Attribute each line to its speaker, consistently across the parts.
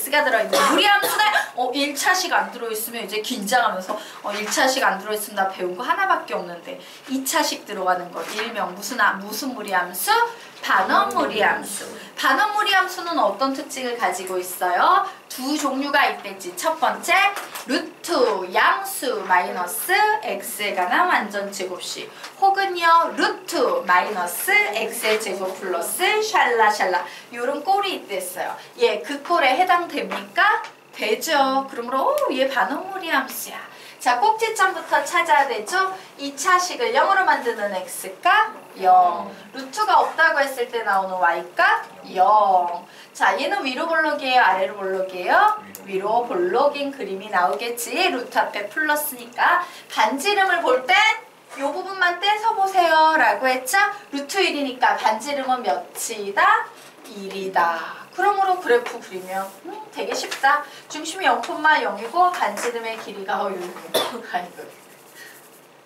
Speaker 1: x가 들어있는 무리함수는 1차식 안 들어있으면 이제 긴장하면서 1차식 안 들어있으면 나 배운 거 하나밖에 없는데 2차식 들어가는 거 일명 무슨 무리함수? 반원무리함수. 반원무리함수는 어떤 특징을 가지고 있어요? 두 종류가 있댔지. 첫 번째, 루트 양수 마이너스 x에 관한 완전제곱식 혹은요 루트 마이너스 x의 제곱 플러스 샬라샬라 요런 꼴이 있댔어요. 예, 그 꼴에 해당됩니까? 되죠. 그러므로 얘 반원무리함수야. 자, 꼭지점부터 찾아야 되죠? 2차식을 0으로 만드는 x값 0. 루트가 없다고 했을 때 나오는 y값 0. 자, 얘는 위로 볼록이에요? 아래로 볼록이에요? 위로 볼록인 그림이 나오겠지. 루트 앞에 플러스니까. 반지름을 볼 땐 이 부분만 떼서 보세요 라고 했죠? 루트 1이니까 반지름은 몇이다? 1이다. 그러므로 그래프 그리면 되게 쉽다. 중심이 0,0이고 반지름의 길이가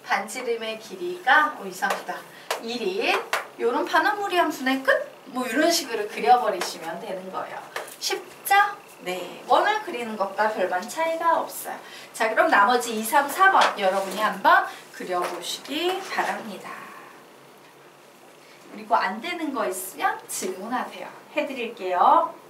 Speaker 1: 반지름의 길이가 이상하다. 1인 요런 반원무리함수의 끝? 뭐 이런 식으로 그려버리시면 되는 거예요. 쉽죠? 네. 원을 그리는 것과 별반 차이가 없어요. 자, 그럼 나머지 2, 3, 4번 여러분이 한번 그려보시기 바랍니다. 그리고 안 되는 거 있으면 질문하세요. 해드릴게요.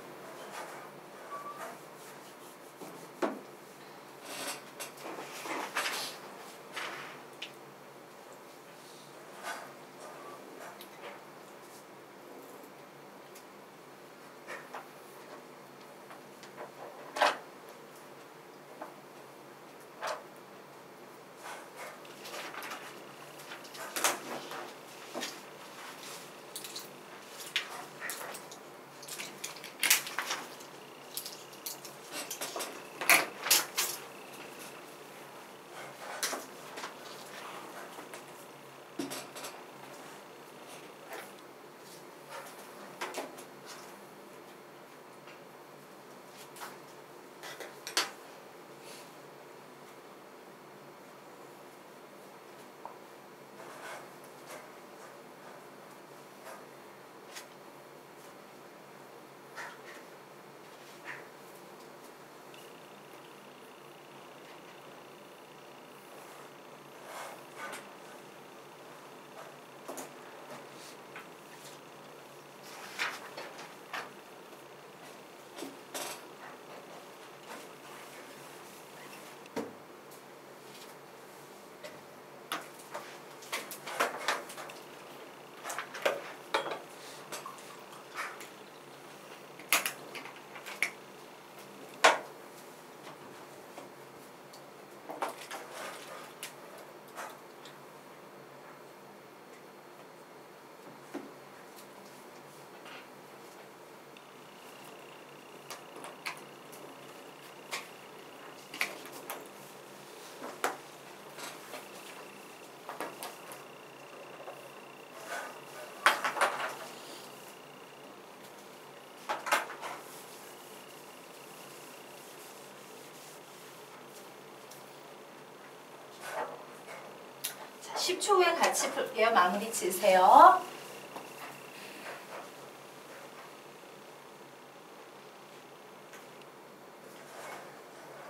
Speaker 1: 자, 10초 후에 같이 풀게요. 마무리 지으세요.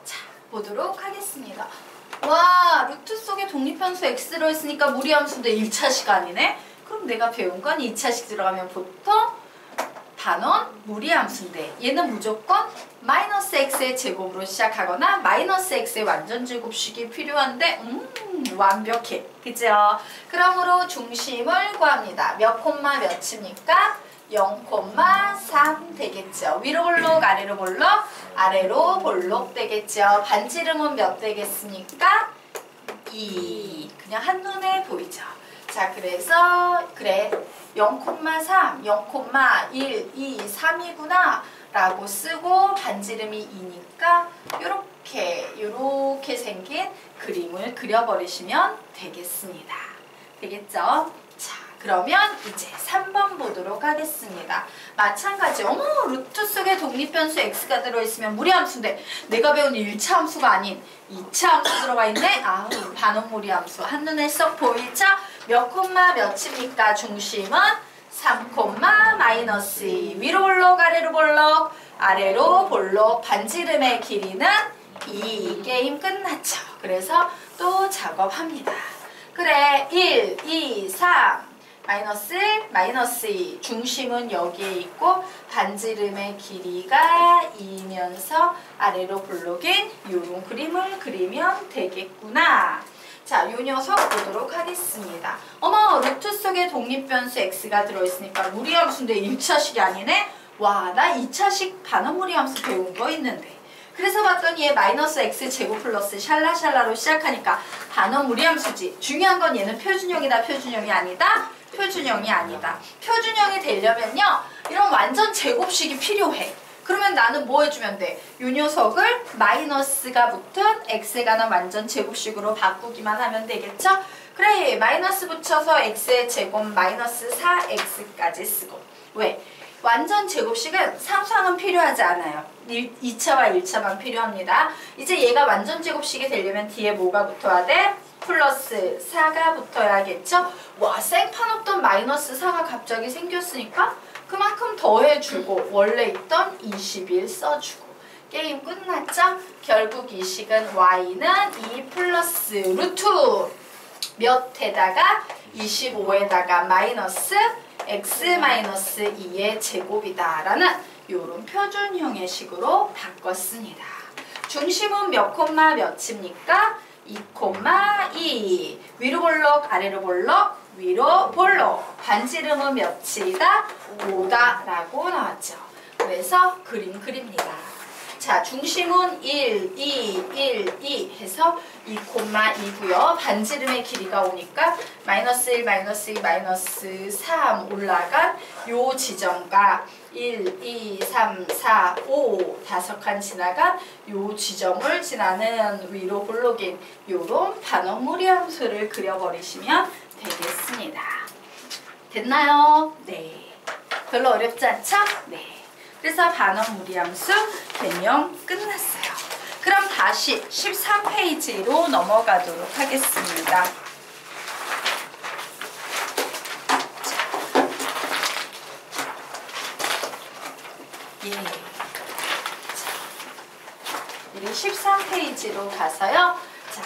Speaker 1: 자, 보도록 하겠습니다. 와, 루트 속에 독립함수 x 들어있으니까 무리함수인데 1차식 아니네? 그럼 내가 배운 건 2차식 들어가면 보통 반원 무리함수인데 얘는 무조건 마이너스 x의 제곱으로 시작하거나 마이너스 x의 완전제곱식이 필요한데 완벽해. 그죠? 그러므로 중심을 구합니다. 몇 콤마 몇입니까? 0,3 되겠죠. 위로 볼록 아래로 볼록 아래로 볼록 되겠죠. 반지름은 몇 되겠습니까? 2. 그냥 한눈에 보이죠. 자, 그래서 그래 0,3, 0,1, 2, 3이구나 라고 쓰고 반지름이 2니까 요렇게 생긴 그림을 그려버리시면 되겠습니다. 되겠죠? 자, 그러면 이제 3번 보도록 하겠습니다. 마찬가지. 어머, 루트 속에 독립변수 x가 들어있으면 무리함수인데 내가 배운 1차 함수가 아닌 2차 함수 들어가 있네? 아우, 반원무리함수. 한눈에 썩 보이죠? 몇 콤마 몇입니까? 중심은 3 콤마 마이너스 2. 위로 볼록 아래로 볼록 아래로 볼록 반지름의 길이는 2. 게임 끝났죠. 그래서 또 작업합니다. 그래 1, 2, 3 마이너스 1, 마이너스 2 중심은 여기에 있고 반지름의 길이가 2면서 아래로 볼록인 이런 그림을 그리면 되겠구나. 자, 요 녀석 보도록 하겠습니다. 어머, 루트 속에 독립변수 x가 들어있으니까 무리함수인데 1차식이 아니네? 와, 나 2차식 반원 무리함수 배운 거 있는데. 그래서 봤더니 얘 마이너스 x제곱 플러스 샬라샬라로 시작하니까 반원 무리함수지. 중요한 건 얘는 표준형이다, 표준형이 아니다? 표준형이 아니다. 표준형이 되려면요, 이런 완전 제곱식이 필요해. 그러면 나는 뭐 해주면 돼? 이 녀석을 마이너스가 붙은 x에 관한 완전 제곱식으로 바꾸기만 하면 되겠죠? 그래, 마이너스 붙여서 x의 제곱 마이너스 4x까지 쓰고. 왜? 완전 제곱식은 상수항은 필요하지 않아요. 2차와 1차만 필요합니다. 이제 얘가 완전 제곱식이 되려면 뒤에 뭐가 붙어야 돼? 플러스 4가 붙어야겠죠? 와, 생판 없던 마이너스 4가 갑자기 생겼으니까 그만큼 더해주고 원래 있던 21 써주고 게임 끝났죠? 결국 이 식은 y는 2 플러스 루트 몇 에다가 25에다가 마이너스 x 마이너스 2의 제곱이다 라는 요런 표준형의 식으로 바꿨습니다. 중심은 몇 콤마 몇입니까? 2,2 위로 볼록 아래로 볼록 위로 볼록 반지름은 몇이다? 5다 라고 나왔죠. 그래서 그림 그립니다. 자, 중심은 1, 2, 1, 2 해서 2,2고요. 반지름의 길이가 오니까 마이너스 1, 마이너스 2, 마이너스 3 올라간 요 지점과 1, 2, 3, 4, 5 다섯 칸 지나간 요 지점을 지나는 위로 볼록인 요런 반원 무리함수를 그려버리시면 되겠습니다. 됐나요? 네. 별로 어렵지 않죠? 네. 그래서 반원 무리함수 개념 끝났어요. 그럼 다시 13페이지로 넘어가도록 하겠습니다. 예. 우리 13페이지로 가서요. 자,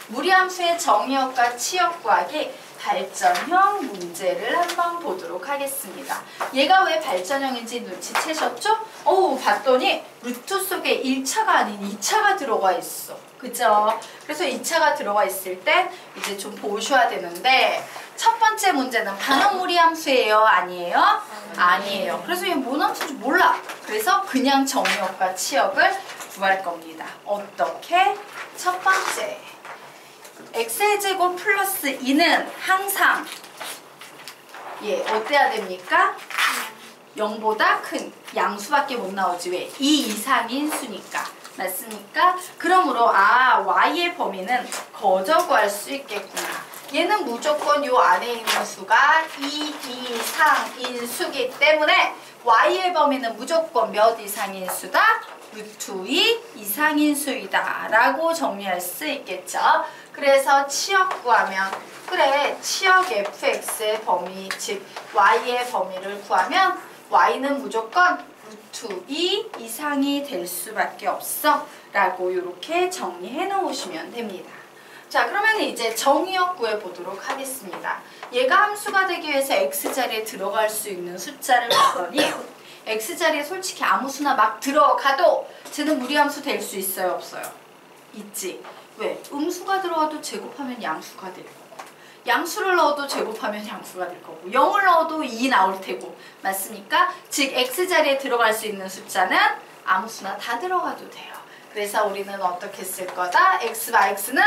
Speaker 1: 무리함수의 정의역과 치역 구하기 발전형 문제를 한번 보도록 하겠습니다. 얘가 왜 발전형인지 눈치채셨죠? 어우, 봤더니 루트 속에 1차가 아닌 2차가 들어가 있어. 그죠? 그래서 2차가 들어가 있을 때 이제 좀 보셔야 되는데 첫 번째 문제는 반원 무리함수예요? 아니에요? 아니에요. 그래서 얘 뭔 함수인지 몰라. 그래서 그냥 정의역과 치역을 구할 겁니다. 어떻게? 첫 번째 x의 제곱 플러스 2는 항상 어때야 됩니까? 0보다 큰 양수밖에 못 나오지. 왜? 2 이상인 수니까. 맞습니까? 그러므로 y의 범위는 거저 구할 수 있겠구나. 얘는 무조건 요 안에 있는 수가 2 이상인 수기 때문에 y의 범위는 무조건 몇 이상인 수다? 루트 2 이상인 수이다 라고 정리할 수 있겠죠. 그래서 치역 구하면 그래, 치역 fx의 범위, 즉 y의 범위를 구하면 y는 무조건 루트 2 이상이 될 수밖에 없어 라고 이렇게 정리해 놓으시면 됩니다. 자, 그러면 이제 정의역 구해 보도록 하겠습니다. 얘가 함수가 되기 위해서 x자리에 들어갈 수 있는 숫자를 봤더니 x자리에 솔직히 아무 수나 막 들어가도 쟤는 무리함수 될 수 있어요? 없어요? 있지. 왜? 음수가 들어가도 제곱하면 양수가 될 거고 양수를 넣어도 제곱하면 양수가 될 거고 0을 넣어도 2 나올 테고 맞습니까? 즉 x자리에 들어갈 수 있는 숫자는 아무 수나 다 들어가도 돼요. 그래서 우리는 어떻게 쓸 거다? x와 x는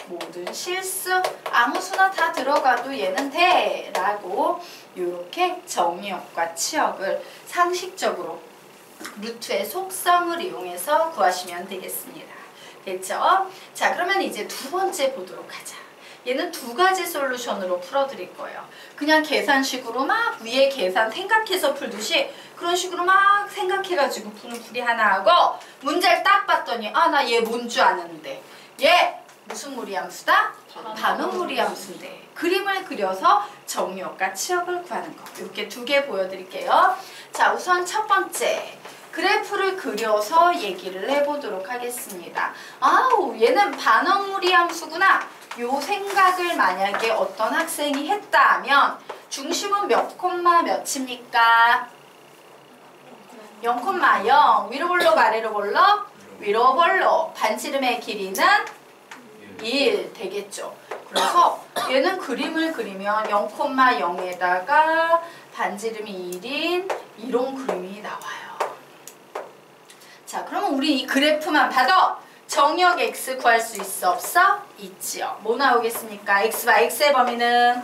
Speaker 1: 모든 실수 아무 수나 다 들어가도 얘는 돼 라고 이렇게 정의역과 치역을 상식적으로 루트의 속성을 이용해서 구하시면 되겠습니다. 됐죠? 자, 그러면 이제 두 번째 보도록 하자. 얘는 두 가지 솔루션으로 풀어드릴 거예요. 그냥 계산식으로 막 위에 계산 생각해서 풀듯이 그런 식으로 막 생각해가지고 푸는 풀이 하나 하고 문제를 딱 봤더니 나 얘 뭔 줄 아는데 얘 무슨 무리함수다? 반원 무리함수인데 그림을 그려서 정의역과 치역을 구하는 거 이렇게 두 개 보여드릴게요. 자, 우선 첫 번째 그래프를 그려서 얘기를 해보도록 하겠습니다. 아우, 얘는 반원무리 함수구나. 요 생각을 만약에 어떤 학생이 했다면 중심은 몇 콤마 몇입니까? 0,0. 위로 볼록 아래로 볼록? 위로 볼록. 반지름의 길이는 1 되겠죠. 그래서 얘는 그림을 그리면 0,0에다가 반지름이 1인 이런 그림이 나와요. 자, 그러면 우리 이 그래프만 봐도 정역 x 구할 수 있어 없어? 있지요. 뭐 나오겠습니까? x와 x의 범위는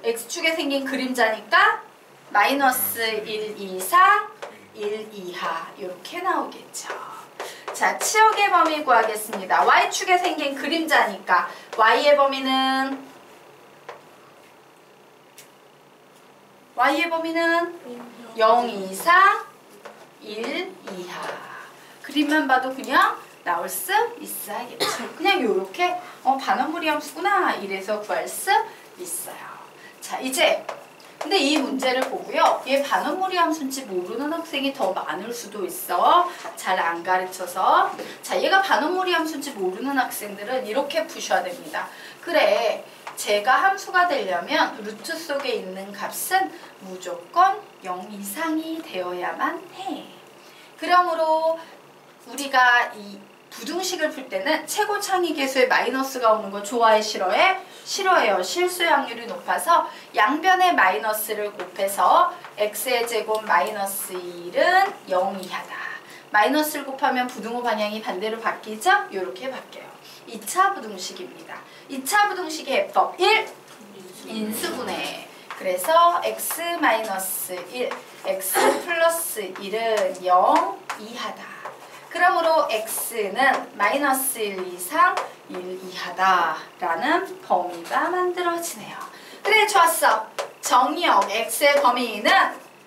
Speaker 1: x축에 생긴 그림자니까 마이너스 1 이상 1 이하 이렇게 나오겠죠. 자, 치역의 범위 구하겠습니다. y축에 생긴 그림자니까 y의 범위는 0 이상 1 이하. 그림만 봐도 그냥 나올 수 있어야겠죠. 그냥 요렇게 반원무리 함수구나 이래서 구할 수 있어요. 자, 이제 근데 이 문제를 보고요. 얘 반원무리 함수인지 모르는 학생이 더 많을 수도 있어. 잘 안 가르쳐서. 자, 얘가 반원무리 함수인지 모르는 학생들은 이렇게 푸셔야 됩니다. 그래, 제가 함수가 되려면 루트 속에 있는 값은 무조건 0 이상이 되어야만 해. 그러므로 우리가 이 부등식을 풀 때는 최고 창의계수에 마이너스가 오는 거 좋아해 싫어해? 싫어해요. 실수 확률이 높아서 양변에 마이너스를 곱해서 x의 제곱 마이너스 1은 0 이하다. 마이너스를 곱하면 부등호 방향이 반대로 바뀌죠? 이렇게 바뀌어요. 2차 부등식입니다. 2차 부등식의 해법 1. 인수분해. 그래서 x 마이너스 1, x 플러스 1은 0 이하다. 그러므로 x는 마이너스 1 이상 1 이하다라는 범위가 만들어지네요. 그래, 좋았어. 정의역 x의 범위는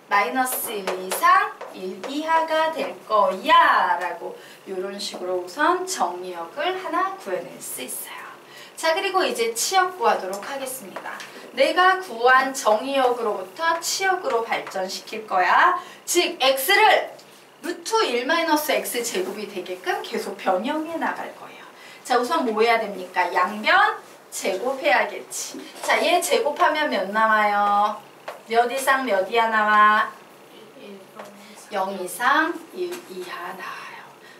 Speaker 1: 마이너스 1 이상 1 이하가 될 거야 라고 이런 식으로 우선 정의역을 하나 구해낼 수 있어요. 자, 그리고 이제 치역 구하도록 하겠습니다. 내가 구한 정의역으로부터 치역으로 발전시킬 거야. 즉 x를 루트 1-x 제곱이 되게끔 계속 변형해 나갈 거예요. 자, 우선 뭐 해야 됩니까? 양변 제곱해야겠지. 자, 얘 제곱하면 몇 나와요? 몇 이상 몇 이하 나와? 0 이상 1 이하 나와요.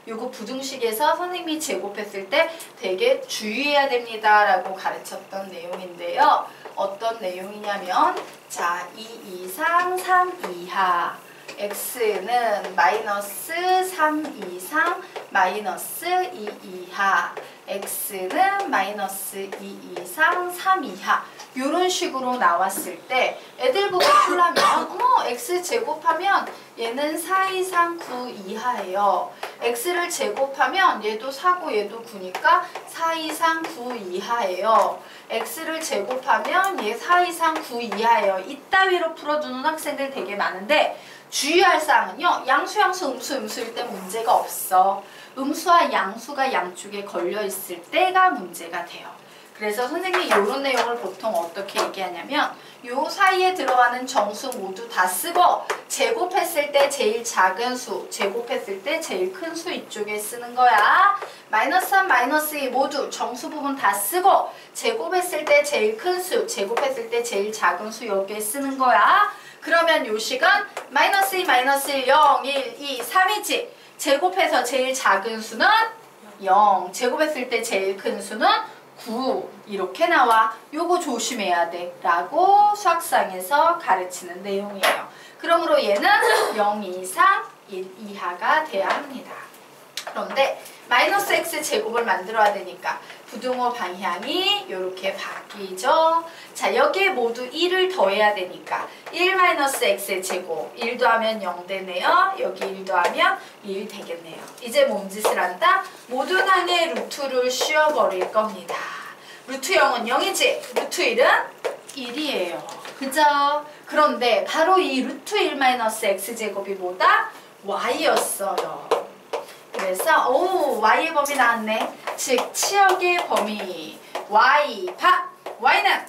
Speaker 1: 요거 부등식에서 선생님이 제곱했을 때 되게 주의해야 됩니다 라고 가르쳤던 내용인데요. 어떤 내용이냐면 자, 2 이상 3 이하 x는 마이너스 3 이상 마이너스 2 이하 x는 마이너스 2 이상 3 이하 이런 식으로 나왔을 때 애들 보고 풀라면 어머 x 제곱하면 얘는 4 이상 9 이하예요. x를 제곱하면 얘도 4고 얘도 9니까 4 이상 9 이하예요. x를 제곱하면 얘 4 이상 9 이하예요. 이따위로 풀어두는 학생들 되게 많은데 주의할 사항은요. 양수, 음수일 때 문제가 없어. 음수와 양수가 양쪽에 걸려있을 때가 문제가 돼요. 그래서 선생님이 이런 내용을 보통 어떻게 얘기하냐면 요 사이에 들어가는 정수 모두 다 쓰고 제곱했을 때 제일 작은 수, 제곱했을 때 제일 큰 수 이쪽에 쓰는 거야. 마이너스 3, 마이너스 2 모두 정수 부분 다 쓰고 제곱했을 때 제일 큰 수, 제곱했을 때 제일 작은 수 여기에 쓰는 거야. 그러면 요 식은 마이너스 2, 마이너스 1, 0, 1, 2, 3이지. 제곱해서 제일 작은 수는 0, 제곱했을 때 제일 큰 수는 9 이렇게 나와. 요거 조심해야 돼 라고 수학상에서 가르치는 내용이에요. 그러므로 얘는 0 이상 1 이하가 돼야 합니다. 그런데 마이너스 x 제곱을 만들어야 되니까 부등호 방향이 이렇게 바뀌죠. 자, 여기에 모두 1을 더해야 되니까 1-x의 제곱 1 더하면 0 되네요. 여기 1 더하면 1 되겠네요. 이제 몸짓을 한다. 모든 항의 루트를 씌워버릴 겁니다. 루트 0은 0이지 루트 1은 1이에요. 그죠? 그런데 바로 이 루트 1-x 제곱이 뭐다? y였어요. 그래서 y의 범위 나왔네. 즉 치역의 범위 y y는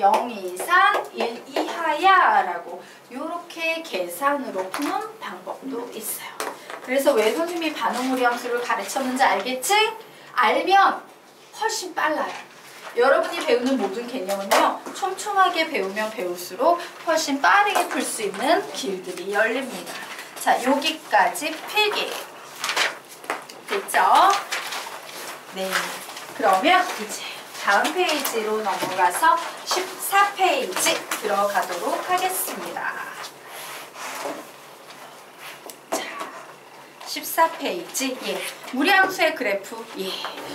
Speaker 1: 0 이상 1 이하야 라고 이렇게 계산으로 푸는 방법도 있어요. 그래서 왜 선생님이 반응무리 함수를 가르쳤는지 알겠지? 알면 훨씬 빨라요. 여러분이 배우는 모든 개념은요, 촘촘하게 배우면 배울수록 훨씬 빠르게 풀 수 있는 길들이 열립니다. 자, 여기까지 필기. 됐죠? 네. 그러면 이제 다음 페이지로 넘어가서 14페이지 들어가도록 하겠습니다. 자, 14페이지. 예. 무리함수의 그래프. 예.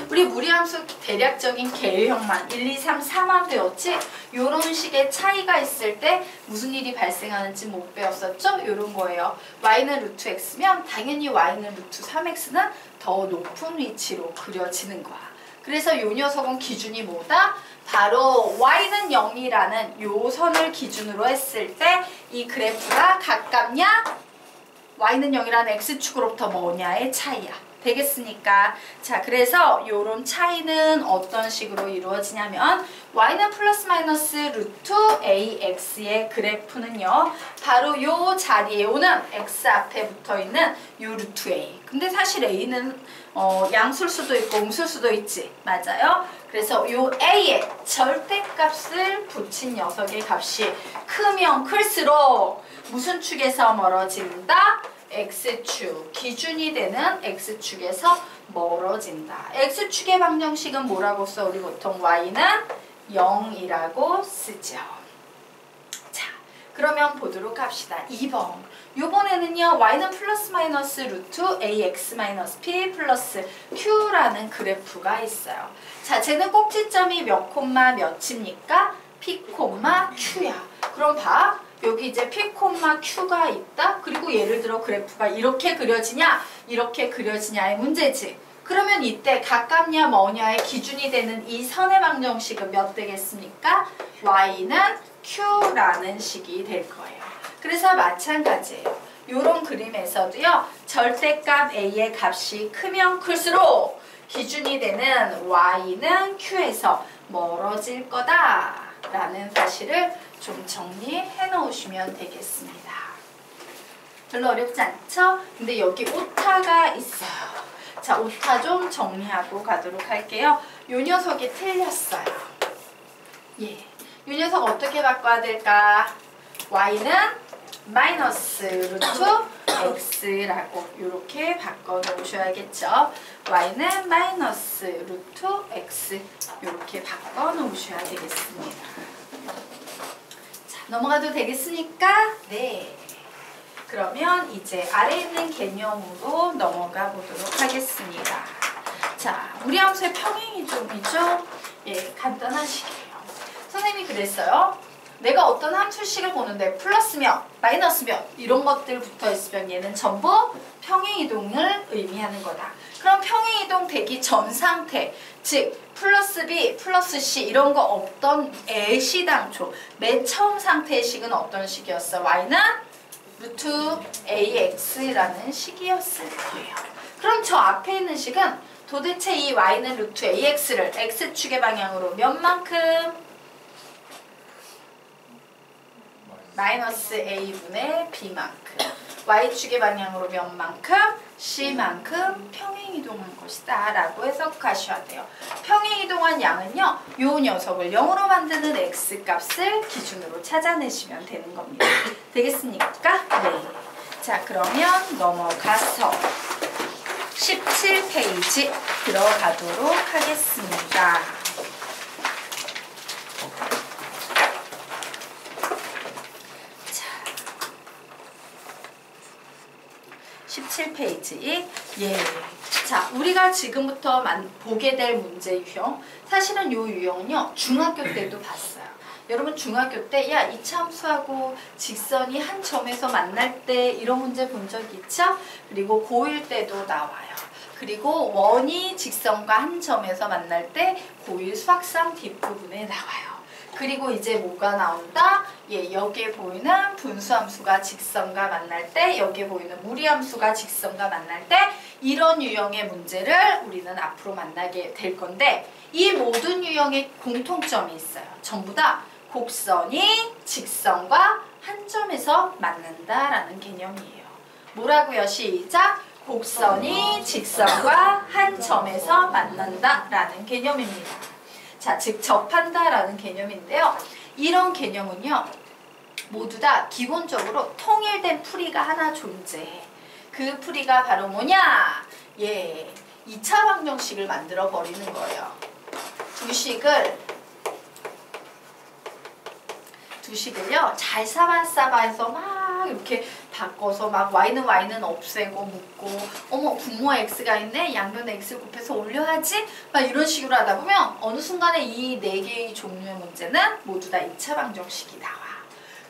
Speaker 1: 우리 무리함수 대략적인 계유형만 1, 2, 3, 4만 배웠지? 요런 식의 차이가 있을 때 무슨 일이 발생하는지 못 배웠었죠? 요런 거예요. y는 루트 x면 당연히 y는 루트 3x는 더 높은 위치로 그려지는 거야. 그래서 요 녀석은 기준이 뭐다? 바로 y는 0이라는 요 선을 기준으로 했을 때 이 그래프가 가깝냐? y는 0이라는 x축으로부터 뭐냐의 차이야. 되겠습니까? 자, 그래서 요런 차이는 어떤 식으로 이루어지냐면 y는 플러스 마이너스 루트 ax의 그래프는요. 바로 요 자리에 오는 x 앞에 붙어있는 요 루트 a. 근데 사실 a는 양수일 수도 있고 음수일 수도 있지. 맞아요? 그래서 요 a의 절대값을 붙인 녀석의 값이 크면 클수록 무슨 축에서 멀어진다? x축, 기준이 되는 x축에서 멀어진다. x축의 방정식은 뭐라고 써? 우리 보통 y는 0이라고 쓰죠. 자, 그러면 보도록 합시다. 2번. 요번에는요, y는 플러스 마이너스 루트 ax 마이너스 p 플러스 q라는 그래프가 있어요. 자, 쟤는 꼭지점이 몇 콤마 몇입니까? p 콤마 q야. 그럼 봐. 여기 이제 p 콤마 q가 있다. 그리고 예를 들어 그래프가 이렇게 그려지냐, 이렇게 그려지냐의 문제지. 그러면 이때 가깝냐 뭐냐의 기준이 되는 이 선의 방정식은 몇 되겠습니까? y는 q라는 식이 될 거예요. 그래서 마찬가지예요. 요런 그림에서도요, 절대값 a의 값이 크면 클수록 기준이 되는 y는 q에서 멀어질 거다 라는 사실을 좀 정리해 놓으시면 되겠습니다. 별로 어렵지 않죠? 근데 여기 오타가 있어요. 자, 오타 좀 정리하고 가도록 할게요. 요 녀석이 틀렸어요. 예, 요 녀석 어떻게 바꿔야 될까? y는 마이너스 루트 x라고 이렇게 바꿔 놓으셔야겠죠. y는 마이너스 루트 x 이렇게 바꿔 놓으셔야 되겠습니다. 자, 넘어가도 되겠습니까? 네. 그러면 이제 아래에 있는 개념으로 넘어가 보도록 하겠습니다. 자, 무리함수의 평행이동이죠? 예, 간단한 식이에요. 선생님이 그랬어요. 내가 어떤 함수식을 보는데 플러스 몇, 마이너스 몇 이런 것들 붙어 있으면 얘는 전부 평행이동을 의미하는 거다. 그럼 평행이동 되기 전 상태, 즉 플러스 b, 플러스 c 이런 거 없던 애시당초 맨 처음 상태의 식은 어떤 식이었어? y는 루트 ax라는 식이었을 거예요. 그럼 저 앞에 있는 식은 도대체 이 y는 루트 ax를 x축의 방향으로 몇 만큼? 마이너스 a분의 b만큼, y축의 방향으로 몇 만큼? c만큼 평행이동한 것이다 라고 해석하셔야 돼요. 평행이동한 양은요, 요 녀석을 0으로 만드는 x값을 기준으로 찾아내시면 되는 겁니다. 되겠습니까? 네. 자, 그러면 넘어가서 17페이지 들어가도록 하겠습니다. 17페이지. 예. 자, 우리가 지금부터 보게 될 문제 유형. 사실은 요 유형은요, 중학교 때도 봤어요. 여러분 중학교 때, 야, 이차함수하고 직선이 한 점에서 만날 때 이런 문제 본 적 있죠? 그리고 고1 때도 나와요. 그리고 원이 직선과 한 점에서 만날 때 고1 수학상 뒷부분에 나와요. 그리고 이제 뭐가 나온다? 예, 여기에 보이는 분수함수가 직선과 만날 때, 여기에 보이는 무리함수가 직선과 만날 때 이런 유형의 문제를 우리는 앞으로 만나게 될 건데, 이 모든 유형의 공통점이 있어요. 전부 다 곡선이 직선과 한 점에서 만난다라는 개념이에요. 뭐라고요? 시작! 곡선이 직선과 한 점에서 만난다라는 개념입니다. 자, 즉 접한다라는 개념인데요. 이런 개념은요. 모두 다 기본적으로 통일된 풀이가 하나 존재해. 그 풀이가 바로 뭐냐? 예, 2차 방정식을 만들어 버리는 거예요. 두식을요 잘 사바사바해서 막 이렇게 바꿔서 막 y는 없애고 묶고 어머 분모에 x가 있네 양변에 x 곱해서 올려야지 막 이런 식으로 하다 보면 어느 순간에 이 4개의 종류의 문제는 모두 다 2차 방정식이 나와.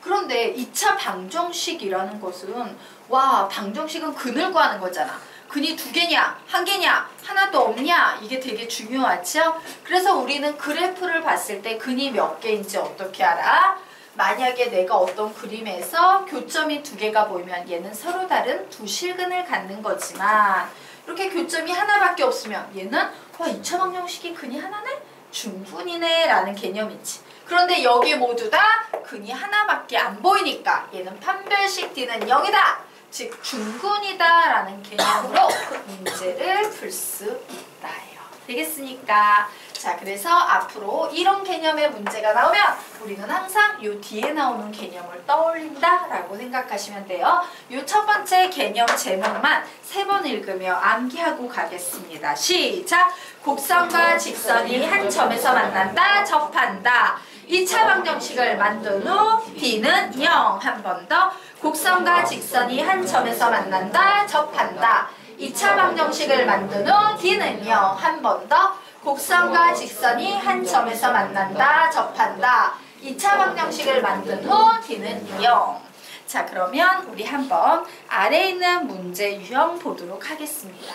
Speaker 1: 그런데 2차 방정식이라는 것은 와 방정식은 근을 구하는 거잖아. 근이 2개냐? 1개냐? 하나도 없냐? 이게 되게 중요하죠? 그래서 우리는 그래프를 봤을 때 근이 몇 개인지 어떻게 알아? 만약에 내가 어떤 그림에서 교점이 2개가 보이면 얘는 서로 다른 두 실근을 갖는 거지만 이렇게 교점이 하나밖에 없으면 얘는 와 2차 방정식이 근이 하나네? 중근이네 라는 개념이지. 그런데 여기 모두 다 근이 하나밖에 안 보이니까 얘는 판별식 D는 0이다. 즉 중근이다 라는 개념으로 문제를 풀 수 있다요. 되겠습니까? 자, 그래서 앞으로 이런 개념의 문제가 나오면 우리는 항상 요 뒤에 나오는 개념을 떠올린다 라고 생각하시면 돼요. 요 첫 번째 개념 제목만 3번 읽으며 암기하고 가겠습니다. 시작! 곡선과 직선이 한 점에서 만난다, 접한다. 2차 방정식을 만든 후 D는 0. 한 번 더. 곡선과 직선이 한 점에서 만난다, 접한다. 2차 방정식을 만든 후 D는 0. 한 번 더. 곡선과 직선이 한 점에서 만난다, 접한다. 2차 방정식을 만든 후 D는 0. 자, 그러면 우리 한번 아래에 있는 문제 유형 보도록 하겠습니다.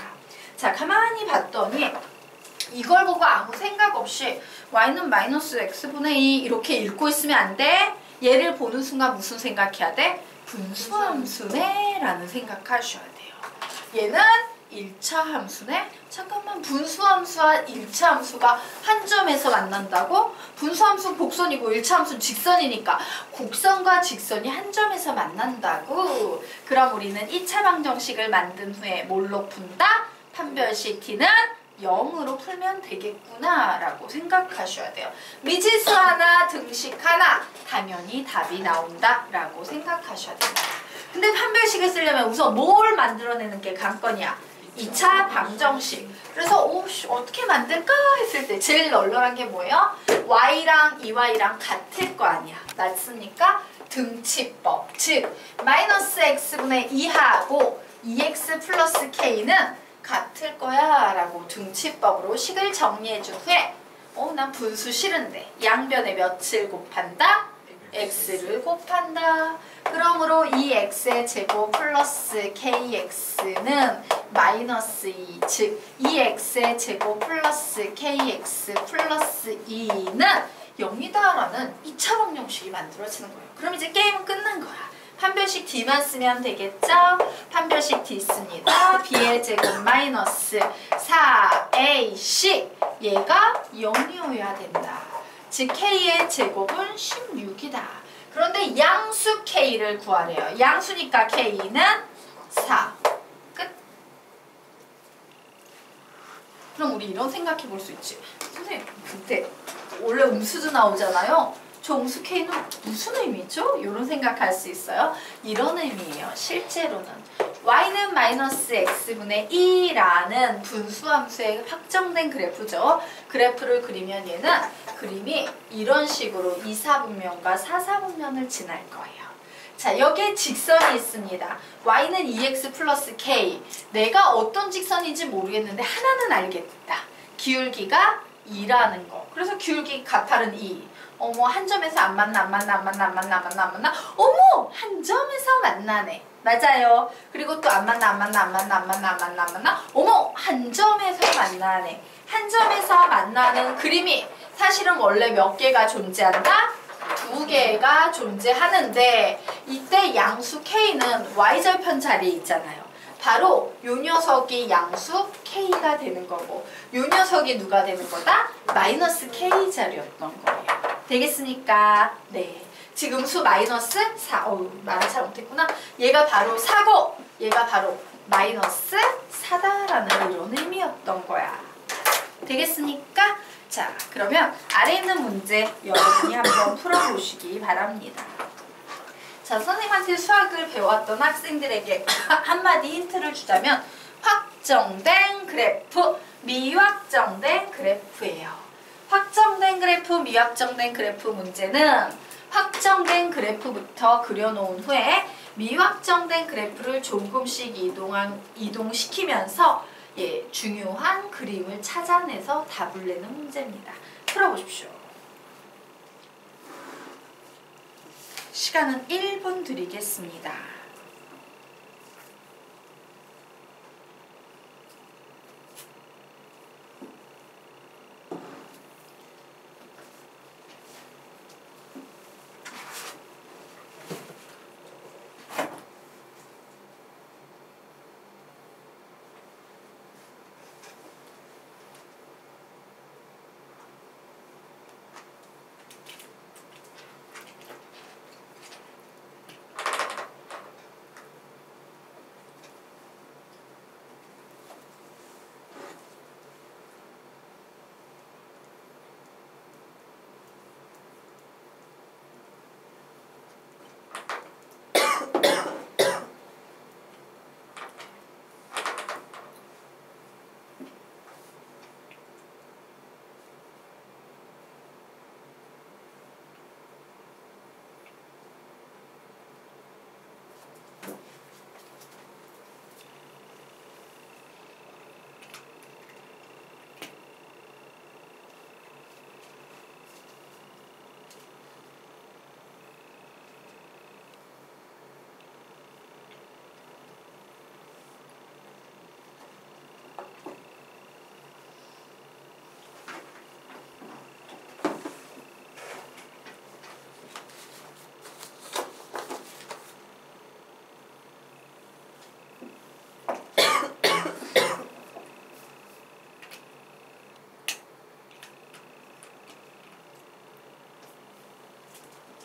Speaker 1: 자, 가만히 봤더니 이걸 보고 아무 생각 없이 y는 마이너스 x분의 2 이렇게 읽고 있으면 안 돼. 얘를 보는 순간 무슨 생각해야 돼? 분수함수네 라는 생각하셔야 돼요. 얘는 1차 함수네? 잠깐만 분수함수와 1차 함수가 한 점에서 만난다고? 분수함수는 곡선이고 1차 함수는 직선이니까 곡선과 직선이 한 점에서 만난다고? 그럼 우리는 2차 방정식을 만든 후에 뭘로 푼다? 판별식 T는 0으로 풀면 되겠구나 라고 생각하셔야 돼요. 미지수 하나, 등식 하나 당연히 답이 나온다 라고 생각하셔야 됩니다. 근데 판별식을 쓰려면 우선 뭘 만들어내는 게 관건이야? 2차 방정식. 그래서 어떻게 만들까 했을 때 제일 널널한 게 뭐예요? y랑 2y랑 같을 거 아니야. 맞습니까? 등치법. 즉 마이너스 x분의 2하고 2x 플러스 k는 같을 거야 라고 등치법으로 식을 정리해 준 후에 난 분수 싫은데 양변에 몇을 곱한다? x를 곱한다. 그러므로 2x의 제곱 플러스 kx는 마이너스 2, 즉 2x의 제곱 플러스 kx 플러스 2는 0이다 라는 2차 방정식이 만들어지는 거예요. 그럼 이제 게임은 끝난 거야. 판별식 D만 쓰면 되겠죠? 판별식 D 씁니다. B의 제곱 마이너스 4AC 얘가 0이어야 된다. 즉 K의 제곱은 16이다. 그런데 양수 K를 구하래요. 양수니까 K는 4. 끝. 그럼 우리 이런 생각해 볼 수 있지. 선생님 그때 원래 음수도 나오잖아요. 저 음수 K는 무슨 의미죠? 이런 생각할 수 있어요. 이런 의미예요. 실제로는 y는 마이너스 x분의 2라는 분수함수의 확정된 그래프죠. 그래프를 그리면 얘는 그림이 이런 식으로 2사분면과 4사분면을 지날 거예요. 자, 여기에 직선이 있습니다. y는 2x 플러스 k. 내가 어떤 직선인지 모르겠는데 하나는 알겠다. 기울기가 2라는 거. 그래서 기울기 가탈은 2. 어머 한 점에서 안 만나. 어머 한 점에서 만나네. 맞아요. 그리고 또 안 만나. 어머 한 점에서 만나네. 한 점에서 만나는 그림이 사실은 원래 몇 개가 존재한다? 2개가 존재하는데 이때 양수 K는 y절편 자리에 있잖아요. 바로 요 녀석이 양수 K가 되는 거고 요 녀석이 누가 되는 거다? 마이너스 K 자리였던 거예요. 되겠습니까? 네. 지금 수 마이너스 4. 말을 잘 못했구나. 얘가 바로 4고 얘가 바로 마이너스 4다라는 이런 의미였던 거야. 되겠습니까? 자, 그러면 아래 있는 문제 여러분이 한번 풀어보시기 바랍니다. 자, 선생님한테 수학을 배웠던 학생들에게 한마디 힌트를 주자면 확정된 그래프, 미확정된 그래프예요. 확정된 그래프, 미확정된 그래프 문제는 확정된 그래프부터 그려놓은 후에 미확정된 그래프를 조금씩 이동시키면서 중요한 그림을 찾아내서 답을 내는 문제입니다. 풀어보십시오. 시간은 1분 드리겠습니다.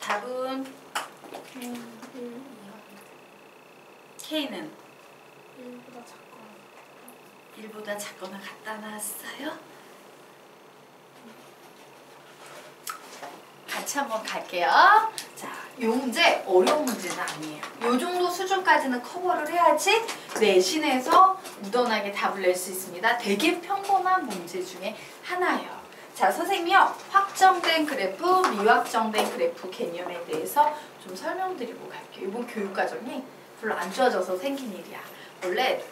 Speaker 1: 답은 K는 1보다 작거나 같다 나왔어요? 같이 한번 갈게요. 자, 요 문제 어려운 문제는 아니에요. 요 정도 수준까지는 커버를 해야지 내신에서 무던하게 답을 낼 수 있습니다. 되게 평범한 문제 중에 하나예요. 자, 선생님이요. 확정된 그래프, 미확정된 그래프 개념에 대해서 좀 설명드리고 갈게요. 이번 교육과정이 별로 안 좋아져서 생긴 일이야. 원래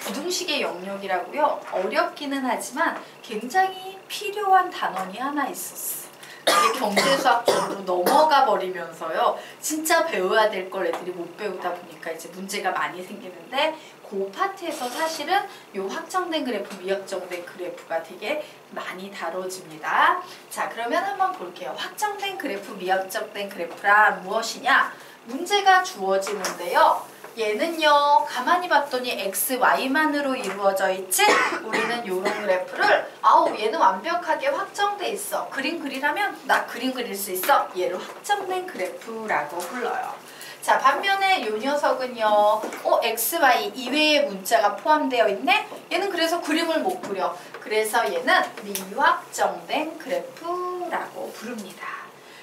Speaker 1: 부등식의 영역이라고요. 어렵기는 하지만 굉장히 필요한 단원이 하나 있었어. 이게 경제수학 쪽으로 넘어가 버리면서요. 진짜 배워야 될 걸 애들이 못 배우다 보니까 이제 문제가 많이 생기는데 그 파트에서 사실은 요 확정된 그래프, 미확정된 그래프가 되게 많이 다뤄집니다. 자, 그러면 한번 볼게요. 확정된 그래프, 미확정된 그래프란 무엇이냐? 문제가 주어지는데요. 얘는요, 가만히 봤더니 x, y만으로 이루어져 있지? 우리는 요런 그래프를 얘는 완벽하게 확정돼 있어. 그림 그리라면 나 그림 그릴 수 있어. 얘를 확정된 그래프라고 불러요. 자, 반면에 요 녀석은요, x, y 이외의 문자가 포함되어 있네? 얘는 그래서 그림을 못 그려. 그래서 얘는 미확정된 그래프라고 부릅니다.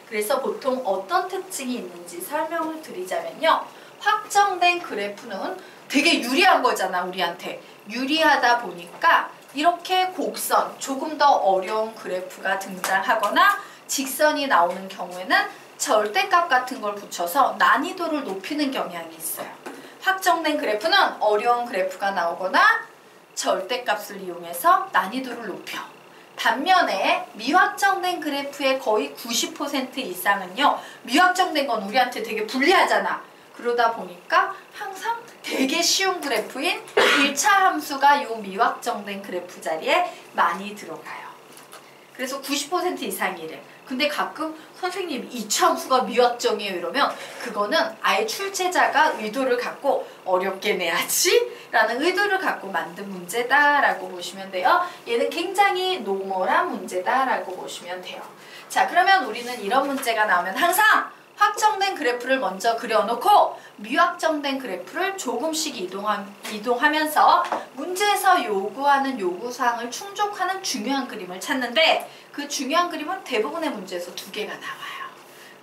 Speaker 1: 그래서 보통 어떤 특징이 있는지 설명을 드리자면요. 확정된 그래프는 되게 유리한 거잖아, 우리한테. 유리하다 보니까 이렇게 곡선, 조금 더 어려운 그래프가 등장하거나 직선이 나오는 경우에는 절대값 같은 걸 붙여서 난이도를 높이는 경향이 있어요. 확정된 그래프는 어려운 그래프가 나오거나 절대값을 이용해서 난이도를 높여. 반면에 미확정된 그래프의 거의 90% 이상은요. 미확정된 건 우리한테 되게 불리하잖아. 그러다 보니까 항상 되게 쉬운 그래프인 1차 함수가 요 미확정된 그래프 자리에 많이 들어가요. 그래서 90% 이상이래. 근데 가끔 선생님 이차함수가 미확정이에요 이러면 그거는 아예 출제자가 의도를 갖고 어렵게 내야지 라는 의도를 갖고 만든 문제다라고 보시면 돼요. 얘는 굉장히 노멀한 문제다라고 보시면 돼요. 자, 그러면 우리는 이런 문제가 나오면 항상 확정된 그래프를 먼저 그려놓고 미확정된 그래프를 조금씩 이동하면서 문제에서 요구하는 요구사항을 충족하는 중요한 그림을 찾는데 그 중요한 그림은 대부분의 문제에서 2개가 나와요.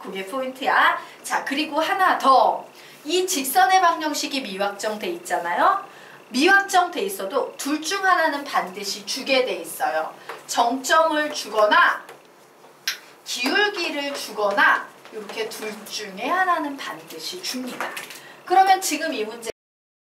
Speaker 1: 그게 포인트야. 자, 그리고 하나 더. 이 직선의 방정식이 미확정돼 있잖아요. 미확정돼 있어도 둘 중 하나는 반드시 주게 돼 있어요. 정점을 주거나 기울기를 주거나 이렇게 둘 중에 하나는 반드시 줍니다. 그러면 지금 이 문제